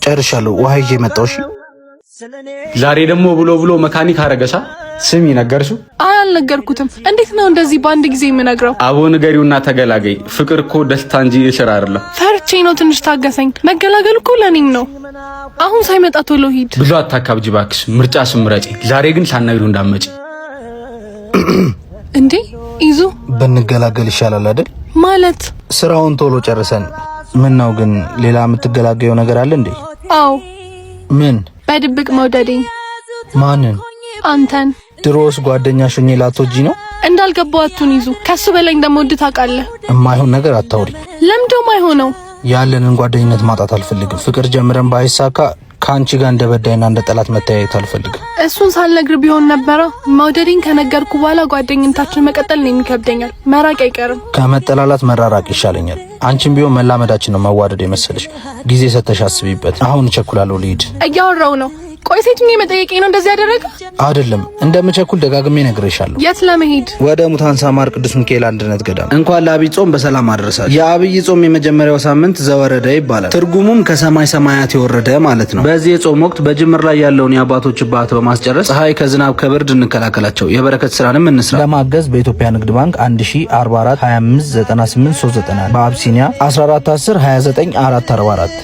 ጨርሻለሁ። ውሃ ይዤ መጣሁ። እሺ ዛሬ ደግሞ ብሎ መካኒክ አረገሳ። ስሚ ነገርሽው? አይ አልነገርኩትም። እንዴት ነው እንደዚህ በአንድ ጊዜ የምነግረው? አቦ ንገሪውና ተገላገይ። ፍቅር እኮ ደስታ እንጂ እሽር አይደለም። ፈርቼ ነው። ትንሽ ታገሰኝ። መገላገል እኮ ለኔም ነው። አሁን ሳይመጣ ቶሎ ሂድ። ብዙ አታካብጂ እባክሽ። ምርጫሽን ምረጪ። ዛሬ ግን ሳናይሩ እንዳትመጪ። እንዴ ይዙ ብንገላገል ይሻላል አይደል? ማለት ስራውን ቶሎ ጨርሰን። ምን ነው ግን ሌላ የምትገላገየው ነገር አለ እንዴ? አዎ። ምን? በድብቅ መውደዴን። ማንን? አንተን። ድሮስ ጓደኛሽ ሆኜ ላትወጂ ነው? እንዳልገባው አቱን ይዙ። ከሱ በላይ እንደምወድ ታውቃለህ። የማይሆን ነገር አታውሪ። ለምንድነው የማይሆነው? ያለንን ጓደኝነት ማጣት አልፈልግም። ፍቅር ጀምረን ባይሳካ ካንቺ ጋር እንደበዳይና እንደ ጠላት መተያየት አልፈልግም። እሱን ሳልነግር ቢሆን ነበረ። መውደዴን ከነገርኩ በኋላ ጓደኝነታችን መቀጠል ነው የሚከብደኛል። መራቅ አይቀርም። ከመጠላላት መራራቅ ይሻለኛል። አንቺም ቢሆን መላመዳችን ነው መዋደድ የመሰለሽ። ጊዜ ሰተሽ አስቢበት። አሁን እቸኩላለሁ፣ ልሂድ። እያወራው ነው። ቆይ ሴቱን የመጠየቄ ነው እንደዚህ ያደረገ? አይደለም፣ እንደምቸኩል ደጋግሜ ነግሬሻለሁ። የት ለመሄድ? ወደ ሙታን ሳማር ቅዱስ ሚካኤል አንድነት ገዳም። እንኳን ለአብይ ጾም በሰላም አደረሳችሁ። የአብይ ጾም የመጀመሪያው ሳምንት ዘወረደ ይባላል። ትርጉሙም ከሰማይ ሰማያት የወረደ ማለት ነው። በዚህ የጾም ወቅት በጅምር ላይ ያለውን የአባቶች ባት በማስጨረስ ፀሐይ ከዝናብ ከብርድ እንከላከላቸው። የበረከት ስራንም እንስራ። ለማገዝ በኢትዮጵያ ንግድ ባንክ 1044 25 98 390 በአብሲኒያ 1410 29 444